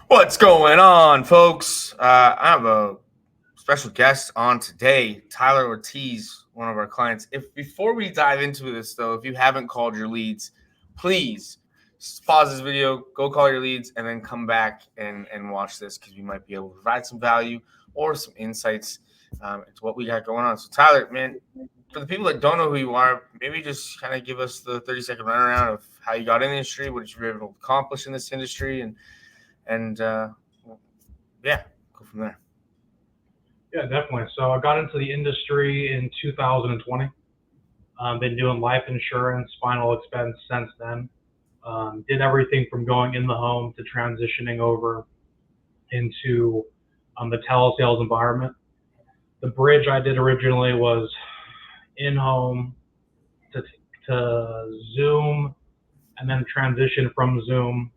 What's going on, folks? I have a special guest on today, Tyler Ortiz, one of our clients. If before we dive into this, though, if you haven't called your leads, please pause this video, go call your leads, and then come back and watch this because we might be able to provide some value or some insights into what we got going on. So, Tyler, man, for the people that don't know who you are, maybe just kind of give us the 30-second runaround of how you got in the industry, what you were able to accomplish in this industry, and yeah, go from there. Yeah, definitely. So I got into the industry in 2020. Been doing life insurance, final expense since then. Did everything from going in the home to transitioning over into the telesales environment. The bridge I did originally was in home to, to Zoom, and then transition from Zoom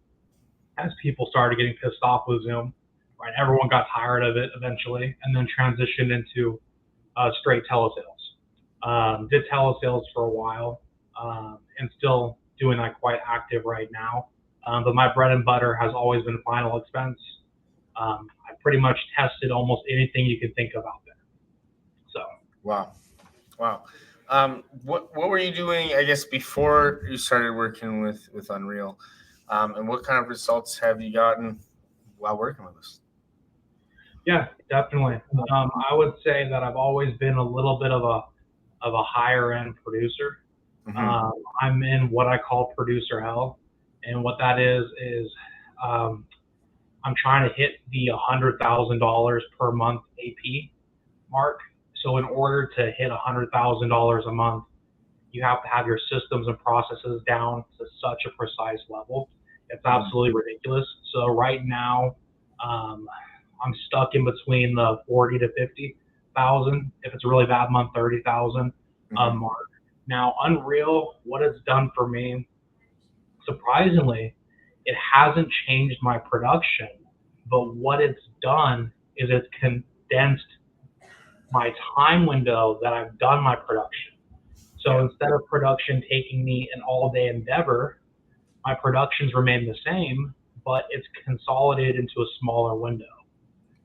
as people started getting pissed off with Zoom. Right, everyone got tired of it eventually, and then transitioned into straight telesales. Did telesales for a while, and still doing that quite active right now. But my bread and butter has always been final expense. I pretty much tested almost anything you can think of out there. So Wow. What were you doing? I guess before you started working with Unreal, and what kind of results have you gotten while working with us? yeah, definitely. I would say that I've always been a little bit of a higher end producer. Mm-hmm. I'm in what I call producer hell, and what that is um, I'm trying to hit the $100,000 per month AP mark. So in order to hit $100,000 a month, you have to have your systems and processes down to such a precise level. It's absolutely ridiculous. So right now, um, I'm stuck in between the 40 to 50,000. If it's a really bad month, 30,000 Mm-hmm. mark. Now, Unreal, what it's done for me, surprisingly, it hasn't changed my production, but what it's done is it's condensed my time window that I've done my production. So Yeah. instead of production taking me an all day endeavor, my productions remain the same, but it's consolidated into a smaller window.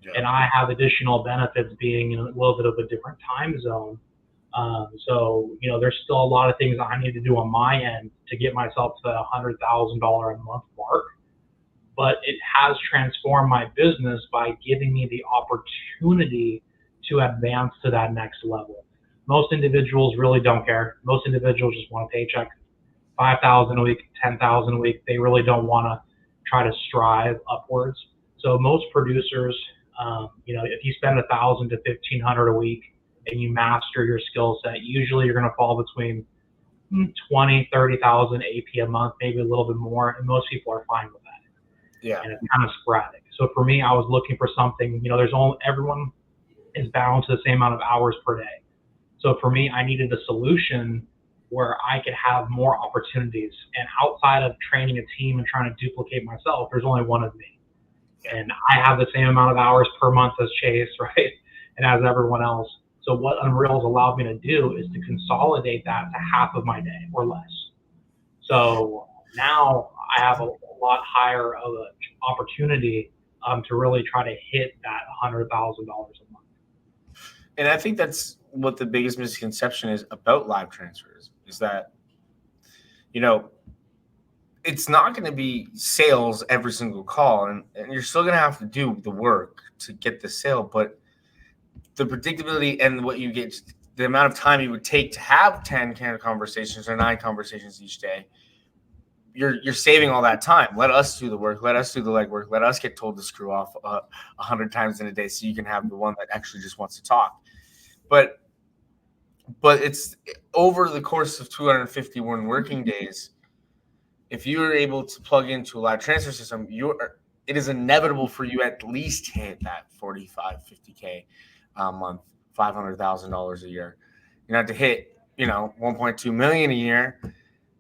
Yeah. And I have additional benefits being in a little bit of a different time zone. So there's still a lot of things I need to do on my end to get myself to the $100,000 a month mark. But it has transformed my business by giving me the opportunity to advance to that next level. Most individuals really don't care. Most individuals just want a paycheck, 5,000 a week, 10,000 a week. They really don't want to try to strive upwards. So most producers, if you spend 1,000 to 1,500 a week and you master your skill set, usually you're going to fall between 20, 30,000 AP a month, maybe a little bit more, and most people are fine with that. Yeah. And it's kind of sporadic. So for me, I was looking for something. There's only everyone is bound to the same amount of hours per day. So for me, I needed a solution where I could have more opportunities. And outside of training a team and trying to duplicate myself, there's only one of me. And I have the same amount of hours per month as Chase, right? And as everyone else. So what Unreal has allowed me to do is to consolidate that to half of my day or less. So now I have a lot higher of an opportunity to really try to hit that $100,000 a month. And I think that's what the biggest misconception is about live transfers is that, you know, it's not going to be sales every single call, and you're still going to have to do the work to get the sale, but the predictability and what you get, the amount of time you would take to have 10 kind of conversations or 9 conversations each day, you're saving all that time. Let us do the work. Let us do the legwork. Let us get told to screw off 100 times in a day so you can have the one that actually just wants to talk. But it's over the course of 251 working days. If you are able to plug into a live transfer system, it is inevitable for you at least hit that 45, 50K a month, $500,000 a year. You have to hit, 1.2 million a year.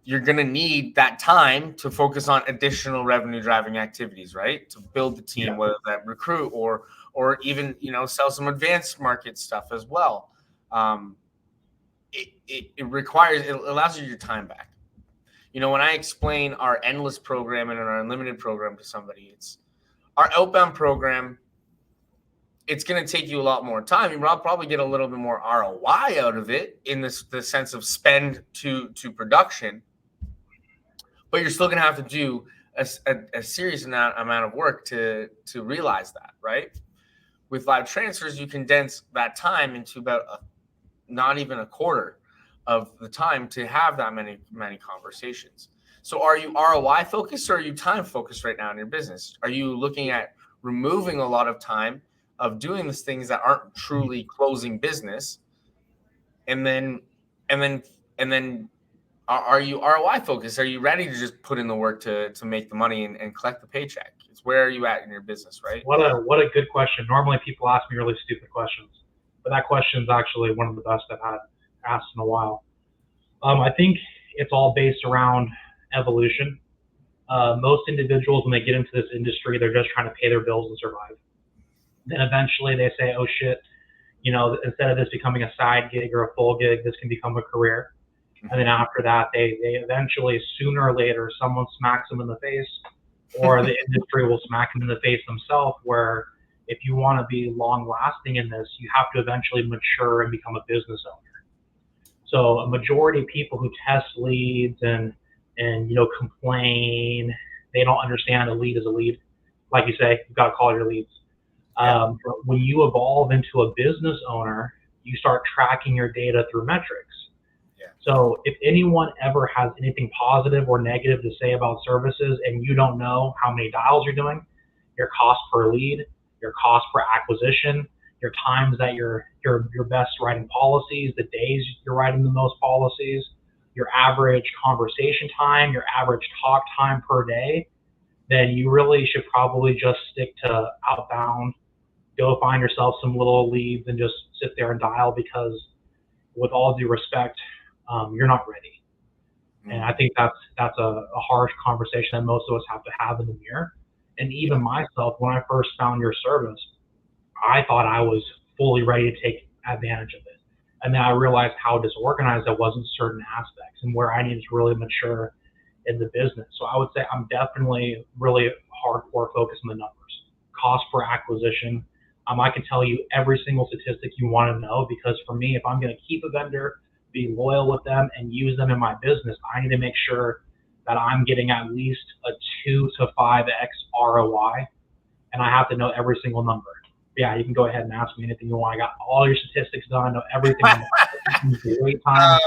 You're going to need that time to focus on additional revenue driving activities, right? To build the team, Yeah. whether that recruit or even, sell some advanced market stuff as well. It allows you your time back. When I explain our endless program and our unlimited program to somebody, it's Our outbound program, it's going to take you a lot more time. You'll probably get a little bit more ROI out of it in the sense of spend to production, but you're still going to have to do a serious amount of work to realize that, right? With live transfers, you condense that time into about not even a quarter of the time to have that many conversations. So are you ROI focused or are you time focused right now in your business? Are you looking at removing a lot of time of doing these things that aren't truly closing business? And then are you ROI focused? Are you ready to just put in the work to make the money and collect the paycheck? It's where are you at in your business, right? What a good question. Normally people ask me really stupid questions, but that question is actually one of the best I've had asked in a while. I think it's all based around evolution. Most individuals, when they get into this industry, they're just trying to pay their bills and survive. Then eventually they say, oh shit, instead of this becoming a side gig or a full gig, this can become a career. And then after that, they eventually, sooner or later, someone smacks them in the face, or the industry will smack them in the face themselves, where if you want to be long lasting in this, you have to eventually mature and become a business owner. So a majority of people who test leads and complain, they don't understand a lead is a lead. Like you say, you've got to call your leads. But when you evolve into a business owner, you start tracking your data through metrics. So if anyone ever has anything positive or negative to say about services and you don't know how many dials you're doing, your cost per lead, your cost per acquisition, your times that you're best writing policies, the days you're writing the most policies, your average conversation time, your average talk time per day, then you really should probably just stick to outbound, go find yourself some little leads and just sit there and dial, because with all due respect, you're not ready. And I think that's a harsh conversation that most of us have to have in the mirror. And even myself, when I first found your service, I thought I was fully ready to take advantage of it. And then I realized how disorganized I was in certain aspects and where I needed to really mature in the business. So I would say I'm definitely really hardcore focused on the numbers. Cost per acquisition. I can tell you every single statistic you want to know, because for me, if I'm going to keep a vendor, be loyal with them, and use them in my business, I need to make sure that I'm getting at least a 2 to 5x ROI, and I have to know every single number. Yeah, you can go ahead and ask me anything you want. I got all your statistics done. I know everything. Wait time.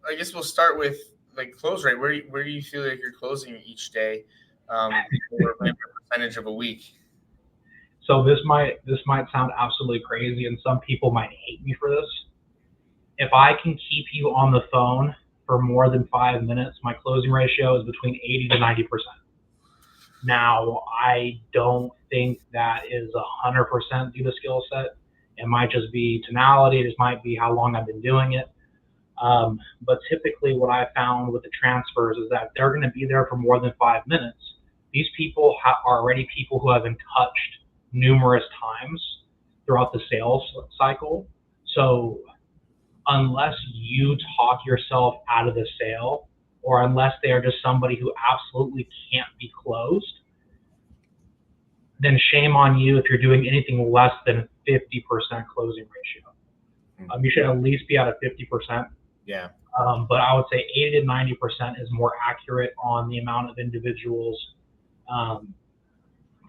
I guess we'll start with like close rate. Where do you feel like you're closing each day, or maybe a percentage of a week? So this might sound absolutely crazy, and some people might hate me for this. If I can keep you on the phone for more than 5 minutes, my closing ratio is between 80 to 90%. Now, I don't think that is 100% due to skill set. It might just be tonality. It just might be how long I've been doing it. But typically what I found with the transfers is that they're going to be there for more than 5 minutes. These people are already people who have been touched numerous times throughout the sales cycle. So unless you talk yourself out of the sale, or unless they are just somebody who absolutely can't be closed, then shame on you if you're doing anything less than 50% closing ratio. You should at least be at a 50%. Yeah. But I would say 80 to 90% is more accurate on the amount of individuals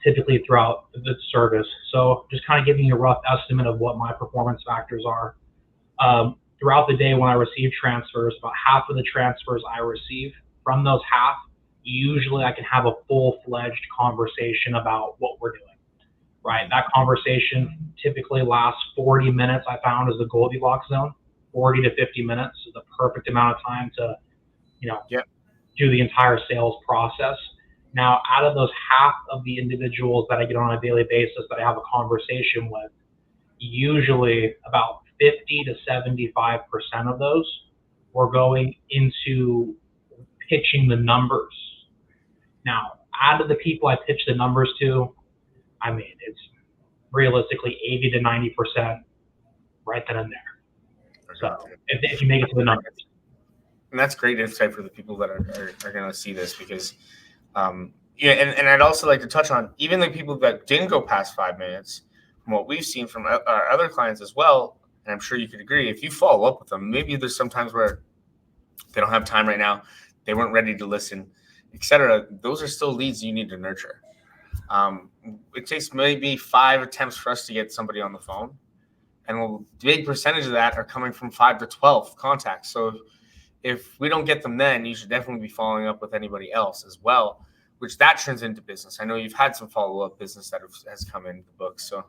typically throughout the service. So just kind of giving you a rough estimate of what my performance factors are. Throughout the day when I receive transfers, about half of the transfers I receive, from those half, usually I can have a full-fledged conversation about what we're doing, right? That conversation typically lasts 40 minutes, I found, is the Goldilocks zone. 40 to 50 minutes is the perfect amount of time to, do the entire sales process. Now, out of those half of the individuals that I get on a daily basis that I have a conversation with, usually about 50 to 75% of those were going into pitching the numbers. Now, out of the people I pitch the numbers to, I mean, it's realistically 80 to 90% right then and there. So if you make it to the numbers. And that's great insight for the people that are going to see this, because, and I'd also like to touch on even the people that didn't go past 5 minutes, from what we've seen from our other clients as well, and I'm sure you could agree, if you follow up with them, maybe there's some times where they don't have time right now, they weren't ready to listen, etc. Those are still leads you need to nurture. It takes maybe 5 attempts for us to get somebody on the phone, and a big percentage of that are coming from 5 to 12 contacts. So if we don't get them then, you should definitely be following up with anybody else as well, which that turns into business. I know you've had some follow-up business that has come in the book. So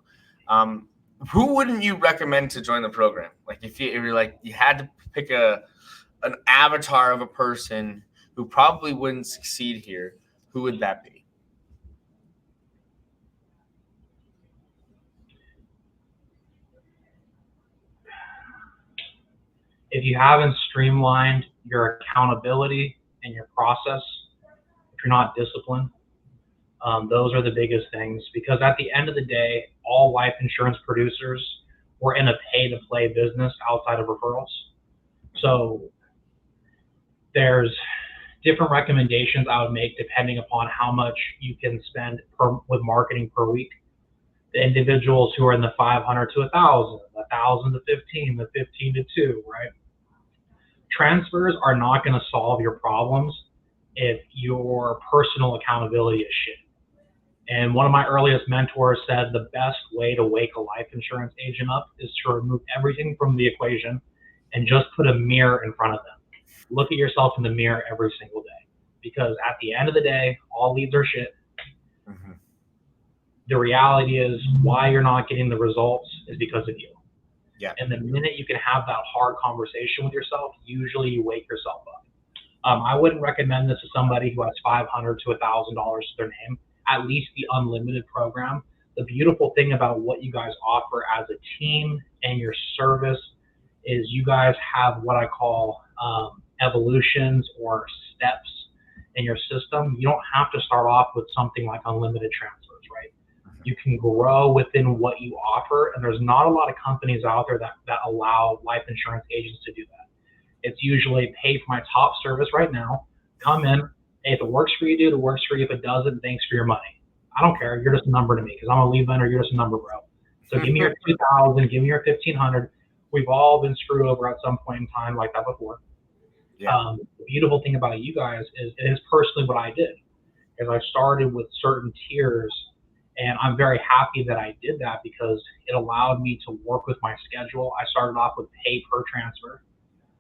who wouldn't you recommend to join the program? Like if you're like, you had to pick an avatar of a person who probably wouldn't succeed here, who would that be? If you haven't streamlined your accountability and your process, if you're not disciplined, those are the biggest things, because at the end of the day, all life insurance producers were in a pay-to-play business outside of referrals. So there's different recommendations I would make depending upon how much you can spend with marketing per week. The individuals who are in the 500 to 1,000, 1,000 to 15, the 15 to 2, right? Transfers are not going to solve your problems if your personal accountability is shit. And one of my earliest mentors said the best way to wake a life insurance agent up is to remove everything from the equation and just put a mirror in front of them. Look at yourself in the mirror every single day, because at the end of the day, all leads are shit. Mm-hmm. The reality is why you're not getting the results is because of you. Yeah. And the minute you can have that hard conversation with yourself, usually you wake yourself up. I wouldn't recommend this to somebody who has $500 to $1,000 to their name, at least the unlimited program. The beautiful thing about what you guys offer as a team and your service is you guys have what I call evolutions or steps in your system. You don't have to start off with something like unlimited transfers, right? You can grow within what you offer, and there's not a lot of companies out there that allow life insurance agents to do that. It's usually pay for my top service right now, come in, hey, if it works for you, dude, it works for you. If it doesn't, thanks for your money. I don't care. You're just a number to me because I'm a lead vendor. You're just a number, bro. So give me your 2,000, give me your 1,500. We've all been screwed over at some point in time like that before. Yeah. The beautiful thing about you guys is it is personally what I did. Is I started with certain tiers, and I'm very happy that I did that because it allowed me to work with my schedule. I started off with pay per transfer,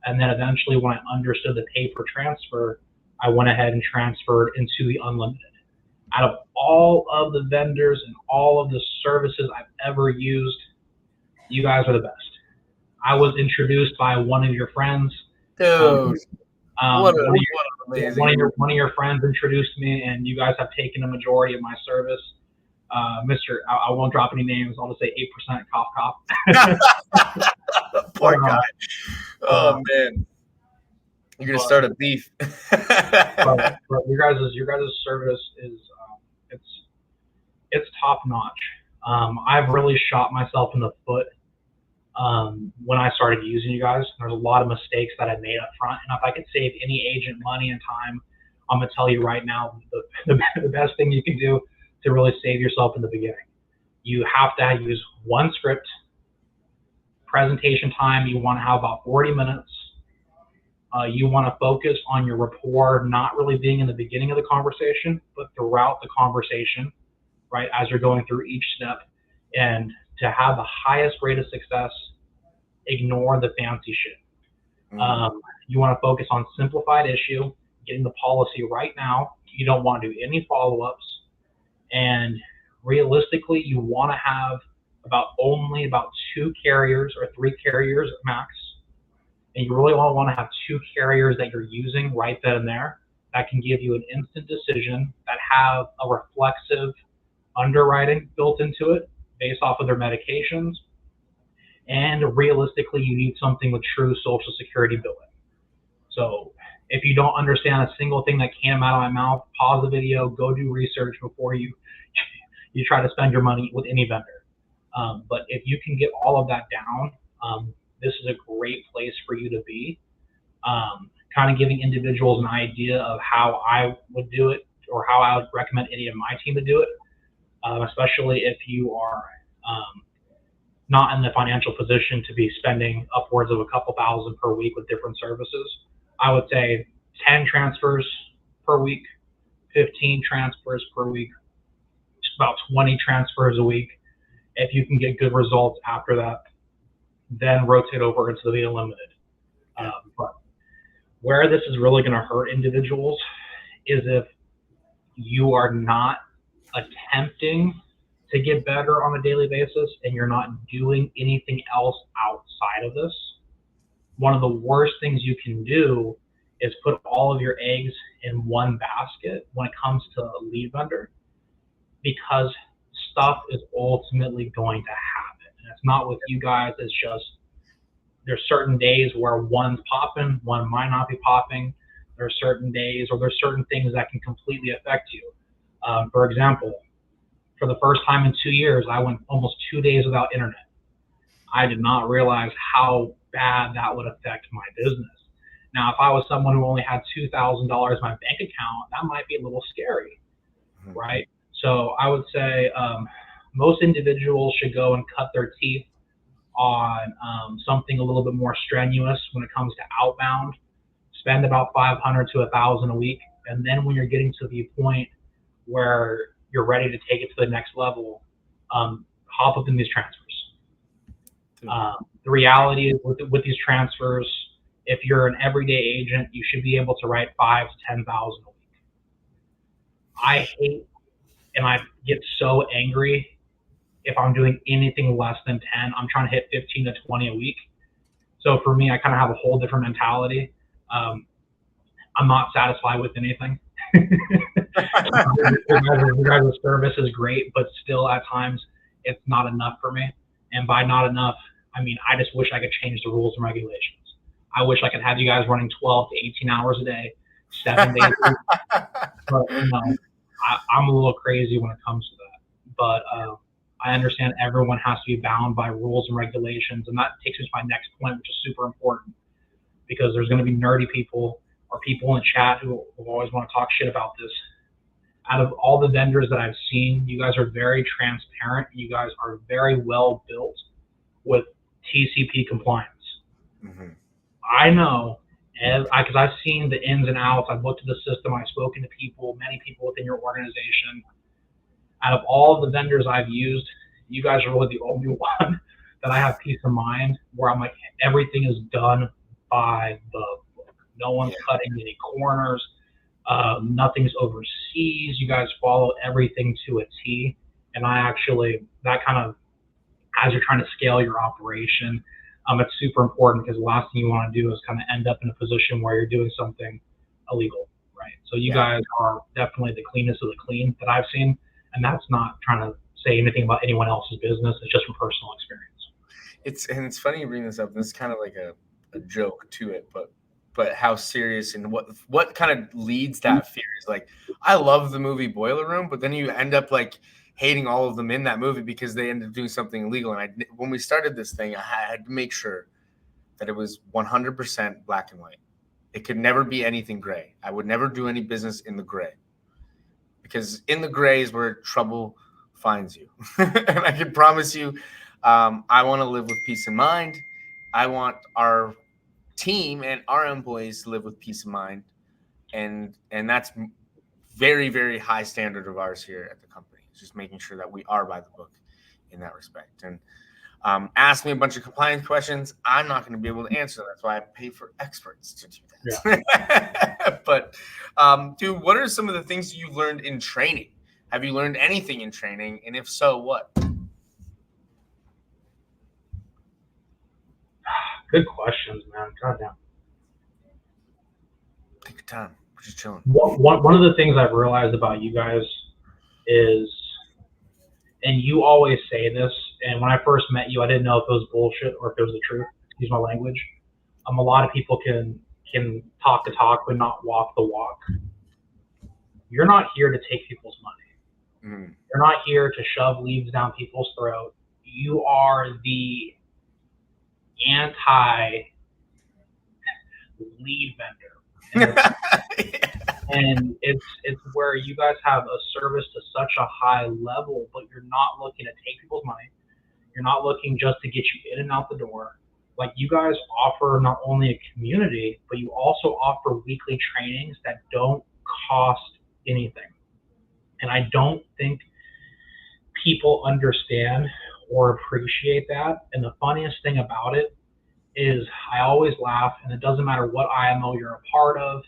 and then eventually when I understood the pay per transfer, I went ahead and transferred into the unlimited. Out of all of the vendors and all of the services I've ever used, you guys are the best. I was introduced by one of your friends. Dude, one of your friends introduced me, and you guys have taken a majority of my service. Mr. I won't drop any names. I'll just say 8% cough. Poor guy. Oh man, you're gonna start a beef. but your guys' service is it's top notch. I've really shot myself in the foot when I started using you guys. There's a lot of mistakes that I made up front, and if I could save any agent money and time, I'm gonna tell you right now the best thing you can do to really save yourself in the beginning. You have to use one script. Presentation time, you want to have about 40 minutes. You want to focus on your rapport, not really being in the beginning of the conversation, but throughout the conversation, right, as you're going through each step. And to have the highest rate of success, ignore the fancy shit. You want to focus on simplified issue, getting the policy right now. You don't want to do any follow-ups. And realistically, you want to have only about 2 carriers or 3 carriers max. And you really want to have 2 carriers that you're using right then and there that can give you an instant decision, that have a reflexive underwriting built into it based off of their medications. And realistically, you need something with true Social Security billing. So if you don't understand a single thing that came out of my mouth, pause the video, go do research before you try to spend your money with any vendor. But if you can get all of that down, this is a great place for you to be. Kind of giving individuals an idea of how I would do it or how I would recommend any of my team to do it, especially if you are not in the financial position to be spending upwards of a couple thousand per week with different services. I would say 10 transfers per week, 15 transfers per week, about 20 transfers a week. If you can get good results after that, then rotate over into the unlimited. But where this is really going to hurt individuals is if you are not attempting to get better on a daily basis and you're not doing anything else outside of this. One of the worst things you can do is put all of your eggs in one basket when it comes to a lead vendor, because stuff is ultimately going to happen. And it's not with you guys, it's just there's certain days where one's popping, one might not be popping. There's certain days or there's certain things that can completely affect you. For example, for the first time in 2 years, I went almost 2 days without internet. I did not realize how bad that would affect my business. Now, if I was someone who only had $2,000 in my bank account, that might be a little scary, right? So I would say most individuals should go and cut their teeth on something a little bit more strenuous when it comes to outbound. Spend about $500 to $1,000 a week, and then when you're getting to the point where you're ready to take it to the next level, hop up in these transfers. The reality is with these transfers, if you're an everyday agent, you should be able to write 5,000 to 10,000 a week. I hate and I get so angry if I'm doing anything less than 10. I'm trying to hit 15 to 20 a week. So for me, I kind of have a whole different mentality. I'm not satisfied with anything. Your guys' service is great, but still at times it's not enough for me. And by not enough, I mean, I just wish I could change the rules and regulations. I wish I could have you guys running 12 to 18 hours a day, 7 days a week. But, I'm a little crazy when it comes to that. But I understand everyone has to be bound by rules and regulations. And that takes me to my next point, which is super important, because there's going to be nerdy people or people in the chat who always want to talk shit about this. Out of all the vendors that I've seen, you guys are very transparent. You guys are very well built with TCP compliance. Mm-hmm. I know, because I've seen the ins and outs. I've looked at the system. I've spoken to people, many people within your organization. Out of all the vendors I've used, you guys are really the only one that I have peace of mind where I'm like, everything is done by the book. No one's cutting any corners. Nothing's overseas. You guys follow everything to a T. And that kind of, as you're trying to scale your operation, it's super important, because the last thing you want to do is kind of end up in a position where you're doing something illegal, right? So you guys are definitely the cleanest of the clean that I've seen. And that's not trying to say anything about anyone else's business. It's just from personal experience. It's funny you bring this up. This is kind of like a joke to it, but how serious and what kind of leads that fear is like, I love the movie Boiler Room, but then you end up like hating all of them in that movie because they ended up doing something illegal. And when we started this thing, I had to make sure that it was 100% black and white. It could never be anything gray. I would never do any business in the gray, because in the gray is where trouble finds you. And I can promise you, I want to live with peace of mind. I want our team and our employees to live with peace of mind. And that's very, very high standard of ours here at the company. It's just making sure that we are by the book in that respect. And ask me a bunch of compliance questions, I'm not going to be able to answer. That's why I pay for experts to do that. Yeah. But dude, what are some of the things you learned in training? Have you learned anything in training? And if so, what? Good questions, man. Goddamn. Take your time. We're just chilling. One of the things I've realized about you guys is, and you always say this, and when I first met you, I didn't know if it was bullshit or if it was the truth. Excuse my language. A lot of people can talk the talk but not walk the walk. You're not here to take people's money. Mm. You're not here to shove leads down people's throat. You are the anti-lead vendor. And it's where you guys have a service to such a high level, but you're not looking to take people's money. You're not looking just to get you in and out the door. Like, you guys offer not only a community, but you also offer weekly trainings that don't cost anything. And I don't think people understand or appreciate that. And the funniest thing about it is I always laugh, and it doesn't matter what IMO you're a part of.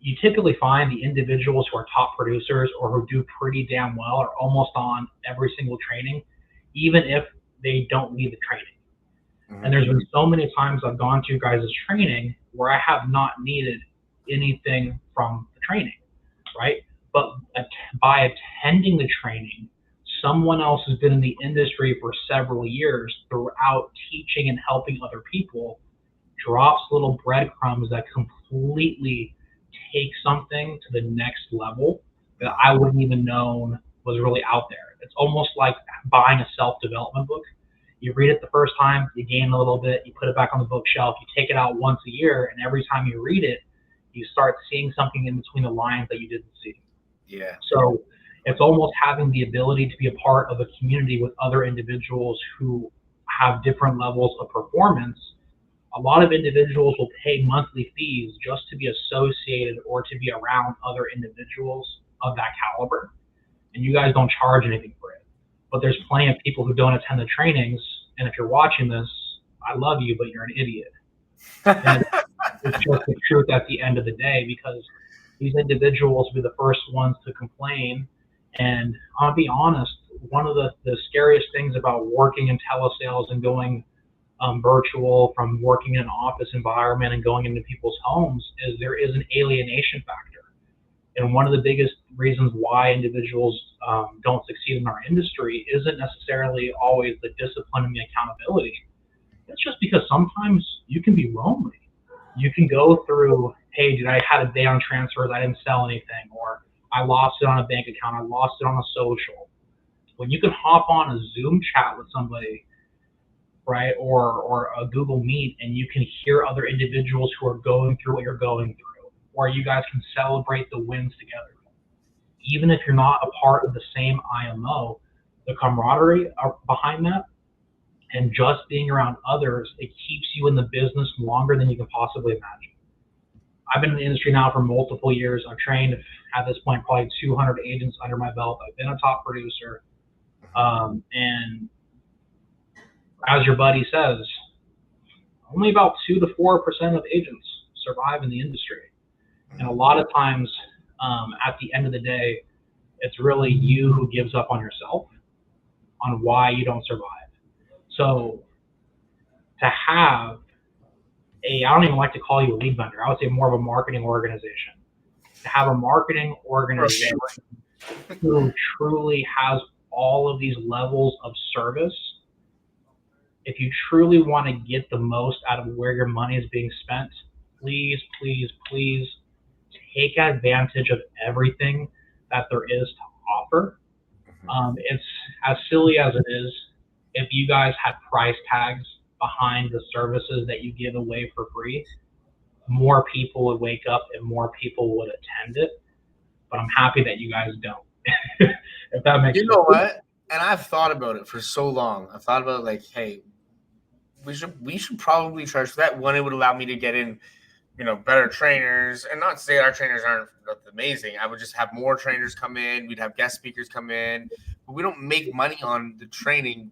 You typically find the individuals who are top producers or who do pretty damn well are almost on every single training, even if they don't lead the training. Mm-hmm. And there's been so many times I've gone to guys' training where I have not needed anything from the training, right? But by attending the training, someone else has been in the industry for several years throughout teaching and helping other people, drops little breadcrumbs that completely take something to the next level that I wouldn't even known was really out there. It's almost like buying a self-development book. You read it the first time, you gain a little bit, you put it back on the bookshelf, you take it out once a year, and every time you read it, you start seeing something in between the lines that you didn't see. Yeah. So it's almost having the ability to be a part of a community with other individuals who have different levels of performance. A lot of individuals will pay monthly fees just to be associated or to be around other individuals of that caliber. And you guys don't charge anything for it. But there's plenty of people who don't attend the trainings. And if you're watching this, I love you, but you're an idiot. And it's just the truth at the end of the day, because these individuals will be the first ones to complain. And I'll be honest, one of the scariest things about working in telesales and going virtual from working in an office environment and going into people's homes is there is an alienation factor. And one of the biggest reasons why individuals don't succeed in our industry isn't necessarily always the discipline and the accountability. It's just because sometimes you can be lonely. You can go through, hey, I had a day on transfers, I didn't sell anything, or I lost it on a bank account, I lost it on a social. When you can hop on a Zoom chat with somebody, right, or a Google Meet, and you can hear other individuals who are going through what you're going through, or you guys can celebrate the wins together. Even if you're not a part of the same IMO, the camaraderie behind that and just being around others, it keeps you in the business longer than you can possibly imagine. I've been in the industry now for multiple years. I've trained, at this point, probably 200 agents under my belt. I've been a top producer. And as your buddy says, only about 2 to 4% of agents survive in the industry. And a lot of times, at the end of the day, it's really you who gives up on yourself on why you don't survive. So to have I don't even like to call you a lead vendor. I would say more of a marketing organization. To have a marketing organization who truly has all of these levels of service, if you truly want to get the most out of where your money is being spent, please, please, please take advantage of everything that there is to offer. It's as silly as it is. If you guys had price tags behind the services that you give away for free, more people would wake up and more people would attend it. But I'm happy that you guys don't. If that makes sense. You know what? And I've thought about it for so long. I've thought about, like, hey, we should probably charge for that. One, it would allow me to get in, better trainers, and not to say our trainers aren't amazing. I would just have more trainers come in. We'd have guest speakers come in, but we don't make money on the training.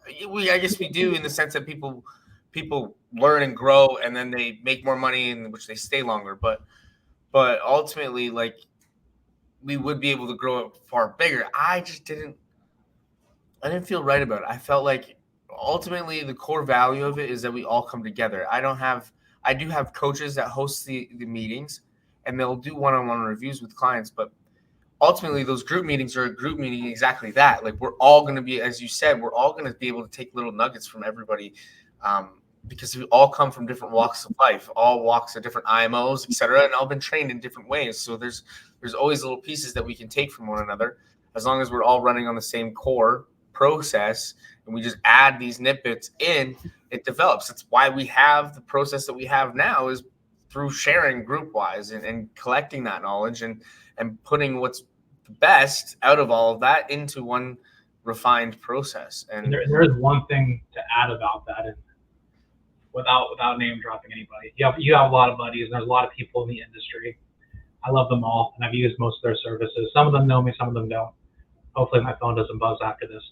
I guess we do, in the sense that people learn and grow, and then they make more money, in which they stay longer. But ultimately, like, we would be able to grow it far bigger. I didn't feel right about it. I felt like ultimately the core value of it is that we all come together. I do have coaches that host the meetings, and they'll do one-on-one reviews with clients, but ultimately those group meetings are a group meeting, exactly that. Like, we're all going to be, as you said, we're all going to be able to take little nuggets from everybody, because we all come from different walks of life, all walks of different IMOs, etc., and all been trained in different ways. So there's always little pieces that we can take from one another, as long as we're all running on the same core process, and we just add these snippets in, it develops. That's why we have the process that we have now, is through sharing group wise and collecting that knowledge and putting what's best out of all of that into one refined process. And there is one thing to add about that, and without name dropping anybody, you have a lot of buddies, and there's a lot of people in the industry. I love them all, and I've used most of their services. Some of them know me, some of them don't. Hopefully my phone doesn't buzz after this.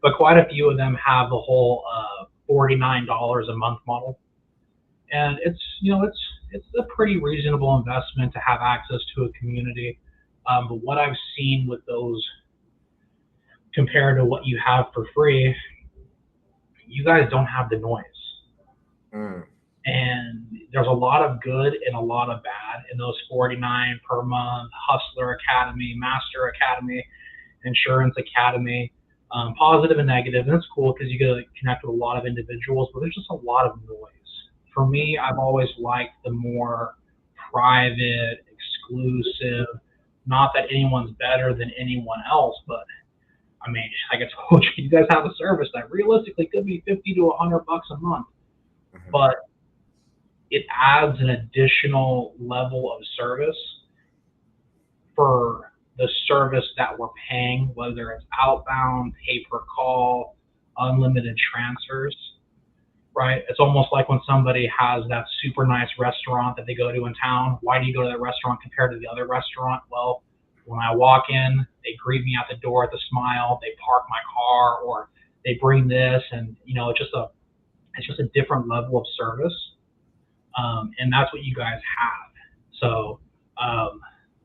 But quite a few of them have the whole $49 a month model. And it's a pretty reasonable investment to have access to a community. But what I've seen with those compared to what you have for free, you guys don't have the noise. And there's a lot of good and a lot of bad in those $49 per month, Hustler Academy, Master Academy, Insurance Academy, positive and negative. And it's cool because you get to connect with a lot of individuals, but there's just a lot of noise. For me, I've always liked the more private, exclusive, not that anyone's better than anyone else, but I mean, like I told you, you guys have a service that realistically could be $50 to $100 a month, but it adds an additional level of service for the service that we're paying, whether it's outbound, pay per call, unlimited transfers, right? It's almost like when somebody has that super nice restaurant that they go to in town. Why do you go to that restaurant compared to the other restaurant? Well, when I walk in, they greet me at the door with a smile, they park my car, or they bring this, and it's just a different level of service. And that's what you guys have. So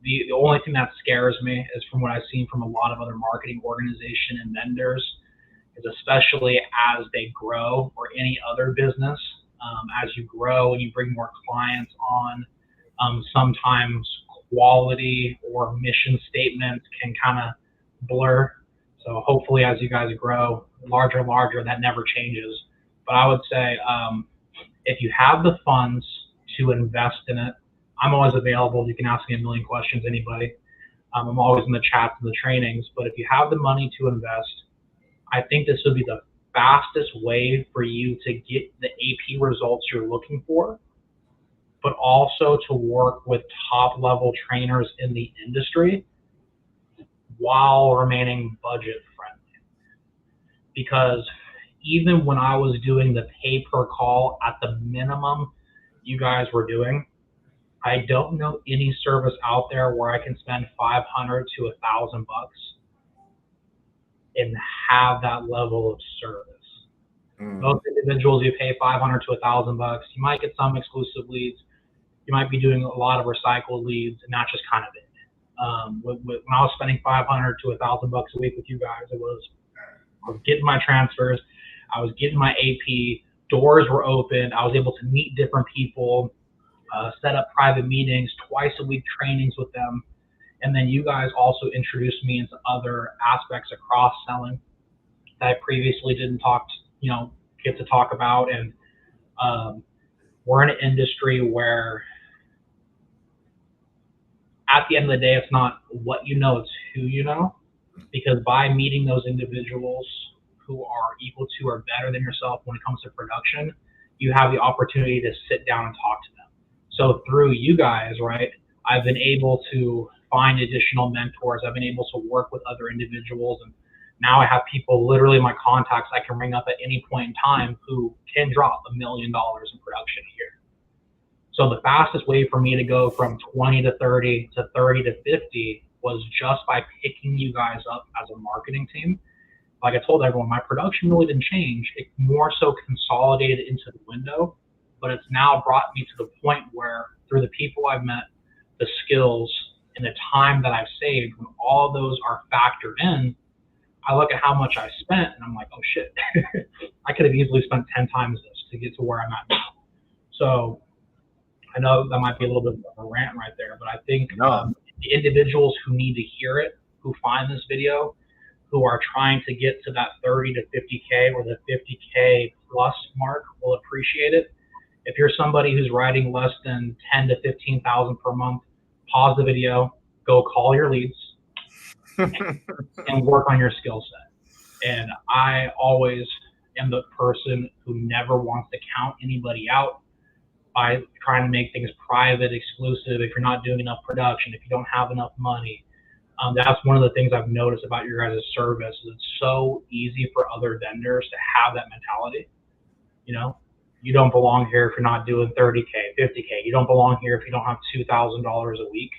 the only thing that scares me is from what I've seen from a lot of other marketing organizations and vendors, is especially as they grow, or any other business, as you grow and you bring more clients on, sometimes quality or mission statements can kind of blur. So hopefully as you guys grow larger and larger, that never changes. But I would say, if you have the funds to invest in it, I'm always available. You can ask me a million questions, anybody. I'm always in the chats and the trainings. But if you have the money to invest, I think this would be the fastest way for you to get the AP results you're looking for, but also to work with top level trainers in the industry while remaining budget friendly. Because even when I was doing the pay per call at the minimum you guys were doing, I don't know any service out there where I can spend $500 to $1,000 and have that level of service. Most individuals, you pay $500 to $1,000. You might get some exclusive leads. You might be doing a lot of recycled leads, and that's just kind of it. When I was spending $500 to $1,000 a week with you guys, I was getting my transfers, I was getting my AP, doors were open, I was able to meet different people, set up private meetings, twice a week trainings with them, and then you guys also introduced me into other aspects of cross-selling that I previously didn't get to talk about. And we're in an industry where at the end of the day, it's not what you know, it's who you know. Because by meeting those individuals who are equal to or better than yourself when it comes to production, you have the opportunity to sit down and talk to them. So through you guys, right, I've been able to find additional mentors. I've been able to work with other individuals, and now I have people literally in my contacts I can ring up at any point in time who can drop $1 million in production a year. So the fastest way for me to go from 20 to 30 to 30 to 50 was just by picking you guys up as a marketing team. Like I told everyone, my production really didn't change. It more so consolidated into the window, but it's now brought me to the point where through the people I've met, the skills, and the time that I've saved, when all those are factored in, I look at how much I spent and I'm like, oh shit, I could have easily spent 10 times this to get to where I'm at now. So I know that might be a little bit of a rant right there, but I think the individuals who need to hear it, who find this video, who are trying to get to that 30 to 50K or the 50K plus mark will appreciate it. If you're somebody who's writing less than 10 to 15,000 per month, pause the video, go call your leads and work on your skill set. And I always am the person who never wants to count anybody out. by trying to make things private, exclusive, if you're not doing enough production, if you don't have enough money. That's one of the things I've noticed about your guys' service. It's so easy for other vendors to have that mentality. You know, you don't belong here if you're not doing 30K, 50K. You don't belong here if you don't have $2,000 a week.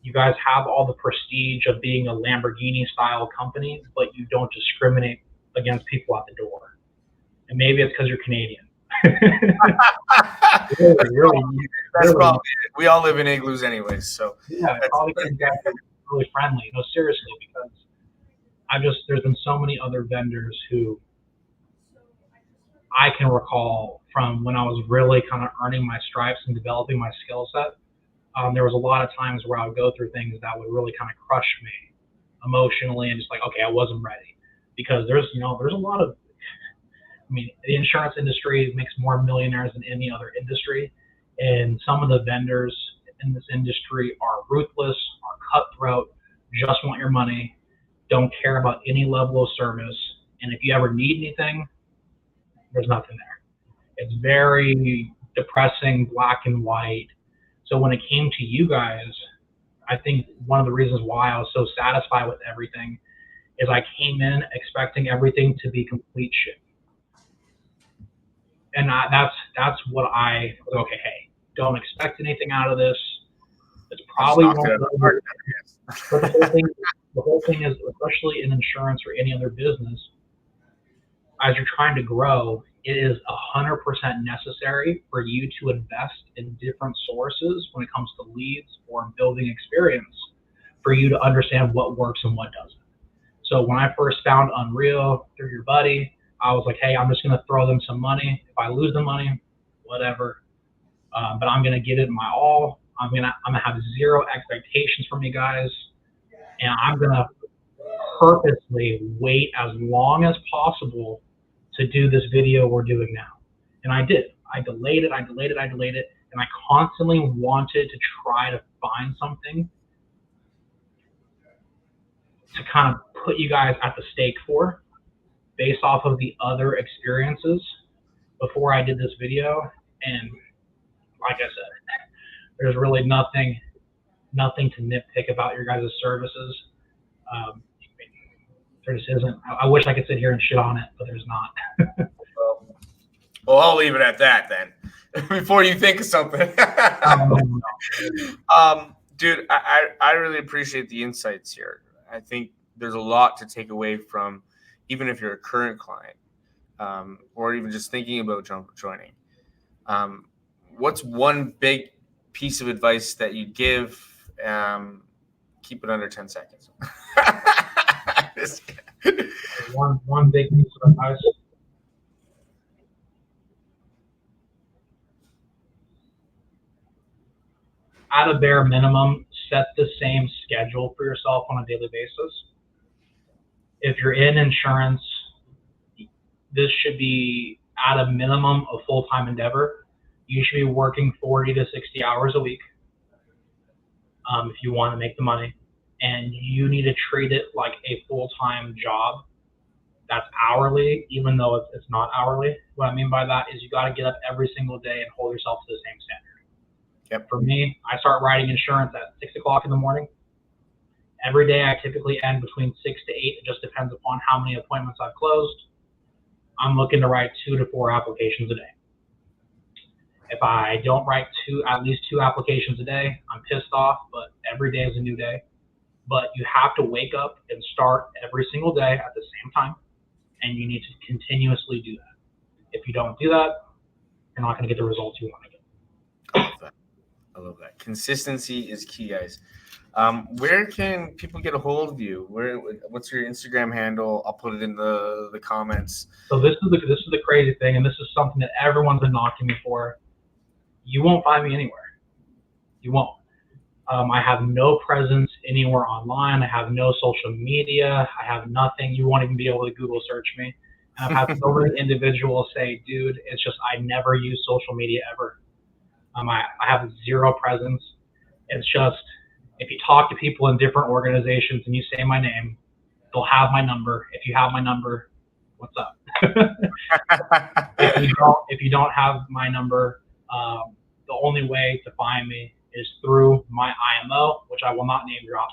You guys have all the prestige of being a Lamborghini style company, but you don't discriminate against people at the door. And maybe it's because you're Canadian. That's probably it. We all live in igloos anyways, so yeah, probably because you guys are really friendly. No, seriously, because there's been so many other vendors who I can recall from when I was really kind of earning my stripes and developing my skill set. There was a lot of times where I would go through things that would really kind of crush me emotionally, and just like, okay, I wasn't ready, because there's a lot of, the insurance industry makes more millionaires than any other industry, and some of the vendors in this industry are ruthless, are cutthroat, just want your money, don't care about any level of service, and if you ever need anything, there's nothing there. It's very depressing, black and white. So when it came to you guys, I think one of the reasons why I was so satisfied with everything is I came in expecting everything to be complete shit. And that's what I was, okay, hey, don't expect anything out of this. It's probably won't go. But the whole thing is, especially in insurance or any other business, as you're trying to grow, it is 100% necessary for you to invest in different sources when it comes to leads or building experience, for you to understand what works and what doesn't. So when I first found Unreal through your buddy, I was like, hey, I'm just going to throw them some money. If I lose the money, whatever. But I'm going to give it my all. I'm gonna have zero expectations from you guys, and I'm going to purposely wait as long as possible to do this video we're doing now. And I did. I delayed it, and I constantly wanted to try to find something to kind of put you guys at the stake for, based off of the other experiences before I did this video. And like I said, there's really nothing to nitpick about your guys' services. There just isn't. I wish I could sit here and shit on it, but there's not. Well, I'll leave it at that then, before you think of something. Dude, I really appreciate the insights here. I think there's a lot to take away from, even if you're a current client, or even just thinking about joining. What's one big piece of advice that you give? Keep it under 10 seconds. One big piece of advice. At a bare minimum, set the same schedule for yourself on a daily basis. If you're in insurance, this should be at a minimum a full-time endeavor. You should be working 40 to 60 hours a week if you want to make the money. And you need to treat it like a full-time job that's hourly, even though it's not hourly. What I mean by that is you got to get up every single day and hold yourself to the same standard. Yep. For me, I start writing insurance at 6 o'clock in the morning. Every day I typically end between 6 to 8. It just depends upon how many appointments I've closed. I'm looking to write 2 to 4 applications a day. If I don't write at least 2 applications a day, I'm pissed off, but every day is a new day. But you have to wake up and start every single day at the same time, and you need to continuously do that. If you don't do that, you're not going to get the results you want to get. I love that. Consistency is key, guys. Where can people get a hold of you? What's your Instagram handle? I'll put it in the comments. So this is the crazy thing, and this is something that everyone's been knocking me for. You won't find me anywhere. You won't. I have no presence anywhere online. I have no social media. I have nothing. You won't even be able to Google search me. And I've had so many individuals say, dude, it's just I never use social media ever. I have zero presence. It's just, if you talk to people in different organizations and you say my name, they'll have my number. If you have my number, what's up? If you don't have my number, The only way to find me is through my IMO, which I will not name drop,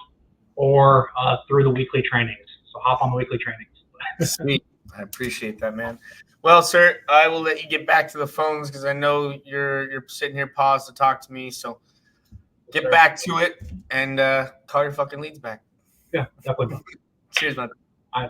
or through the weekly trainings. So hop on the weekly trainings. Sweet. I appreciate that, man. Well, sir, I will let you get back to the phones because I know you're sitting here paused to talk to me. So get back to it and call your fucking leads back. Yeah, definitely. Cheers, man.